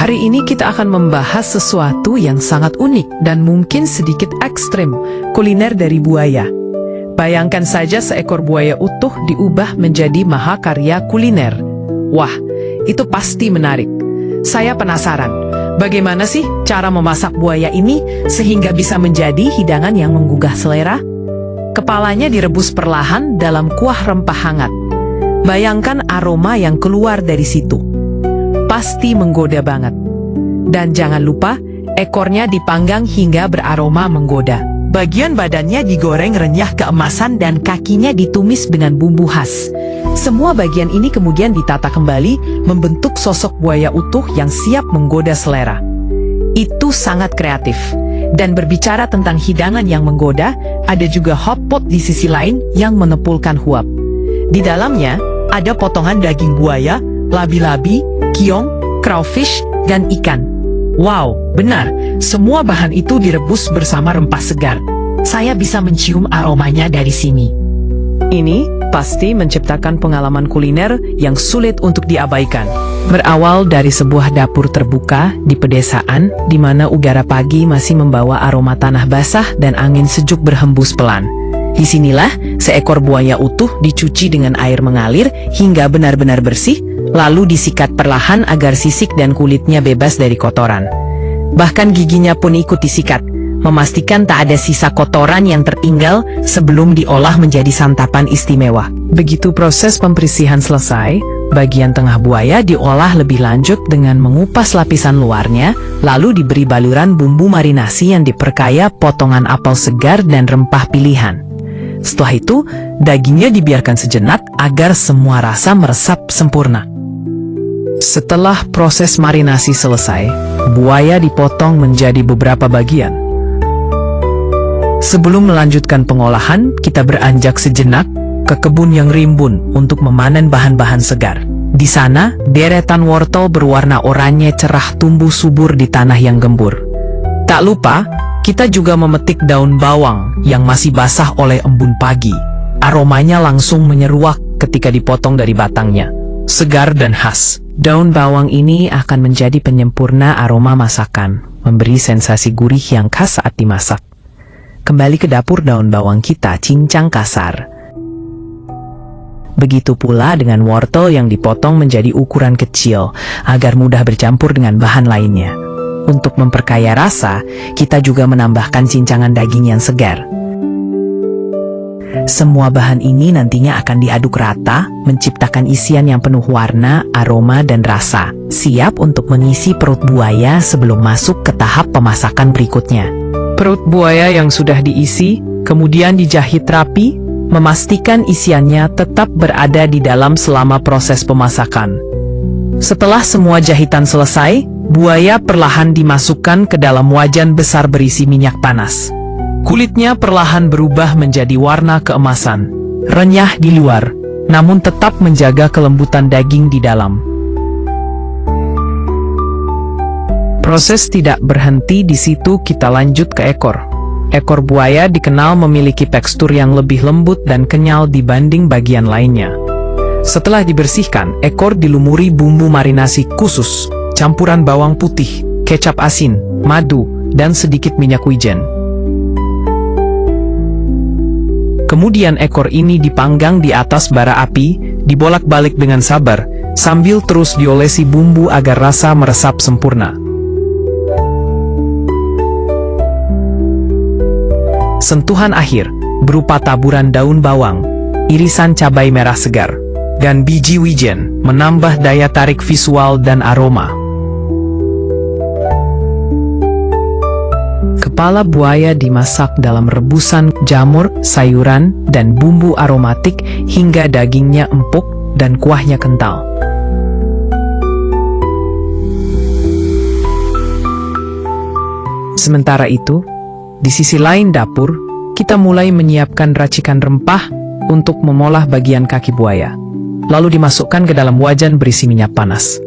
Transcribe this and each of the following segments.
Hari ini kita akan membahas sesuatu yang sangat unik dan mungkin sedikit ekstrem, kuliner dari buaya. Bayangkan saja seekor buaya utuh diubah menjadi mahakarya kuliner. Wah, itu pasti menarik. Saya penasaran, bagaimana sih cara memasak buaya ini sehingga bisa menjadi hidangan yang menggugah selera? Kepalanya direbus perlahan dalam kuah rempah hangat. Bayangkan aroma yang keluar dari situ. Pasti menggoda banget. Dan jangan lupa, ekornya dipanggang hingga beraroma menggoda. Bagian badannya digoreng renyah keemasan dan kakinya ditumis dengan bumbu khas. Semua bagian ini kemudian ditata kembali, membentuk sosok buaya utuh yang siap menggoda selera. Itu sangat kreatif. Dan berbicara tentang hidangan yang menggoda, ada juga hot pot di sisi lain yang menepulkan huap. Di dalamnya, ada potongan daging buaya, labi-labi, kiong, crawfish, dan ikan. Wow, benar, semua bahan itu direbus bersama rempah segar. Saya bisa mencium aromanya dari sini. Ini pasti menciptakan pengalaman kuliner yang sulit untuk diabaikan. Berawal dari sebuah dapur terbuka di pedesaan, di mana udara pagi masih membawa aroma tanah basah dan angin sejuk berhembus pelan. Disinilah seekor buaya utuh dicuci dengan air mengalir hingga benar-benar bersih, lalu disikat perlahan agar sisik dan kulitnya bebas dari kotoran. Bahkan giginya pun ikut disikat, memastikan tak ada sisa kotoran yang tertinggal sebelum diolah menjadi santapan istimewa. Begitu proses pembersihan selesai, bagian tengah buaya diolah lebih lanjut dengan mengupas lapisan luarnya, lalu diberi baluran bumbu marinasi yang diperkaya potongan apel segar dan rempah pilihan. Setelah itu, dagingnya dibiarkan sejenak agar semua rasa meresap sempurna. Setelah proses marinasi selesai, buaya dipotong menjadi beberapa bagian. Sebelum melanjutkan pengolahan, kita beranjak sejenak ke kebun yang rimbun untuk memanen bahan-bahan segar. Di sana, deretan wortel berwarna oranye cerah tumbuh subur di tanah yang gembur. Tak lupa, kita juga memetik daun bawang yang masih basah oleh embun pagi. Aromanya langsung menyeruak ketika dipotong dari batangnya. Segar dan khas. Daun bawang ini akan menjadi penyempurna aroma masakan, memberi sensasi gurih yang khas saat dimasak. Kembali ke dapur, daun bawang kita cincang kasar. Begitu pula dengan wortel yang dipotong menjadi ukuran kecil, agar mudah bercampur dengan bahan lainnya. Untuk memperkaya rasa, kita juga menambahkan cincangan daging yang segar. Semua bahan ini nantinya akan diaduk rata, menciptakan isian yang penuh warna, aroma, dan rasa, siap untuk mengisi perut buaya sebelum masuk ke tahap pemasakan berikutnya. Perut buaya yang sudah diisi, kemudian dijahit rapi, memastikan isiannya tetap berada di dalam selama proses pemasakan. Setelah semua jahitan selesai, buaya perlahan dimasukkan ke dalam wajan besar berisi minyak panas. Kulitnya perlahan berubah menjadi warna keemasan, renyah di luar, namun tetap menjaga kelembutan daging di dalam. Proses tidak berhenti di situ, kita lanjut ke ekor. Ekor buaya dikenal memiliki tekstur yang lebih lembut dan kenyal dibanding bagian lainnya. Setelah dibersihkan, ekor dilumuri bumbu marinasi khusus, campuran bawang putih, kecap asin, madu, dan sedikit minyak wijen. Kemudian ekor ini dipanggang di atas bara api, dibolak-balik dengan sabar, sambil terus diolesi bumbu agar rasa meresap sempurna. Sentuhan akhir, berupa taburan daun bawang, irisan cabai merah segar, dan biji wijen, menambah daya tarik visual dan aroma. Kepala buaya dimasak dalam rebusan jamur, sayuran, dan bumbu aromatik hingga dagingnya empuk dan kuahnya kental. Sementara itu, di sisi lain dapur, kita mulai menyiapkan racikan rempah untuk memolah bagian kaki buaya. Lalu dimasukkan ke dalam wajan berisi minyak panas.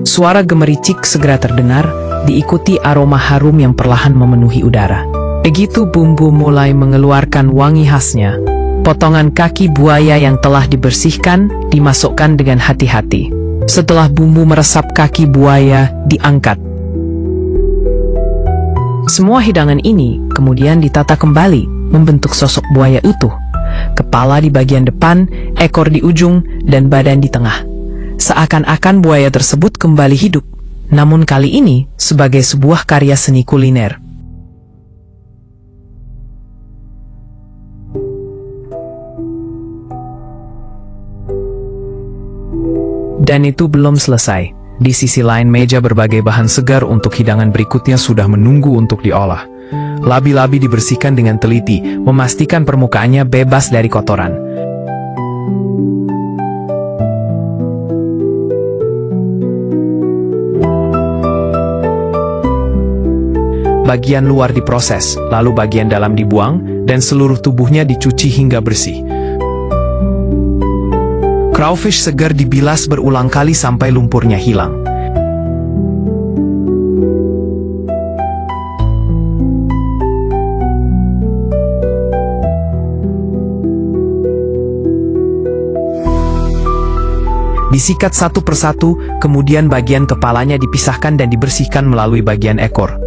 Suara gemericik segera terdengar, diikuti aroma harum yang perlahan memenuhi udara. Begitu bumbu mulai mengeluarkan wangi khasnya, potongan kaki buaya yang telah dibersihkan dimasukkan dengan hati-hati. Setelah bumbu meresap, kaki buaya diangkat. Semua hidangan ini kemudian ditata kembali membentuk sosok buaya utuh. Kepala di bagian depan, ekor di ujung, dan badan di tengah. Seakan-akan buaya tersebut kembali hidup, namun kali ini sebagai sebuah karya seni kuliner. Dan itu belum selesai. Di sisi lain meja berbagai bahan segar untuk hidangan berikutnya sudah menunggu untuk diolah. Labi-labi dibersihkan dengan teliti, memastikan permukaannya bebas dari kotoran. Bagian luar diproses, lalu bagian dalam dibuang, dan seluruh tubuhnya dicuci hingga bersih. Crawfish segar dibilas berulang kali sampai lumpurnya hilang. Disikat satu persatu, kemudian bagian kepalanya dipisahkan dan dibersihkan melalui bagian ekor.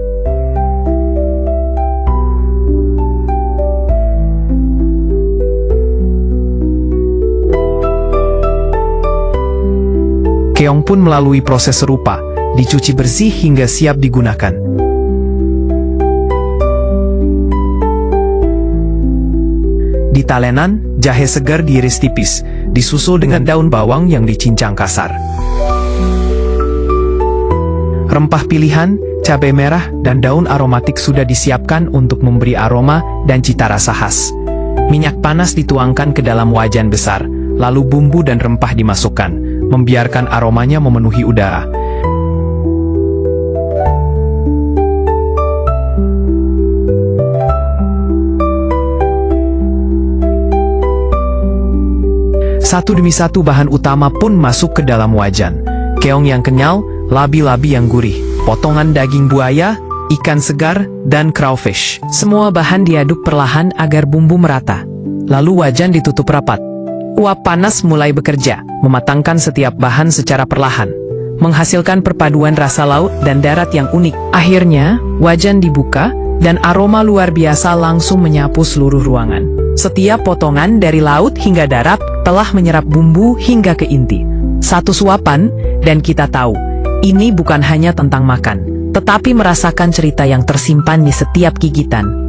Keong pun melalui proses serupa, dicuci bersih hingga siap digunakan. Di talenan, jahe segar diiris tipis, disusul dengan daun bawang yang dicincang kasar. Rempah pilihan, cabai merah, dan daun aromatik sudah disiapkan untuk memberi aroma dan cita rasa khas. Minyak panas dituangkan ke dalam wajan besar, lalu bumbu dan rempah dimasukkan, membiarkan aromanya memenuhi udara. Satu demi satu bahan utama pun masuk ke dalam wajan. Keong yang kenyal, labi-labi yang gurih, potongan daging buaya, ikan segar, dan crawfish. Semua bahan diaduk perlahan agar bumbu merata. Lalu wajan ditutup rapat. Uap panas mulai bekerja, mematangkan setiap bahan secara perlahan, menghasilkan perpaduan rasa laut dan darat yang unik. Akhirnya, wajan dibuka, dan aroma luar biasa langsung menyapu seluruh ruangan. Setiap potongan dari laut hingga darat telah menyerap bumbu hingga ke inti. Satu suapan, dan kita tahu, ini bukan hanya tentang makan, tetapi merasakan cerita yang tersimpan di setiap gigitan.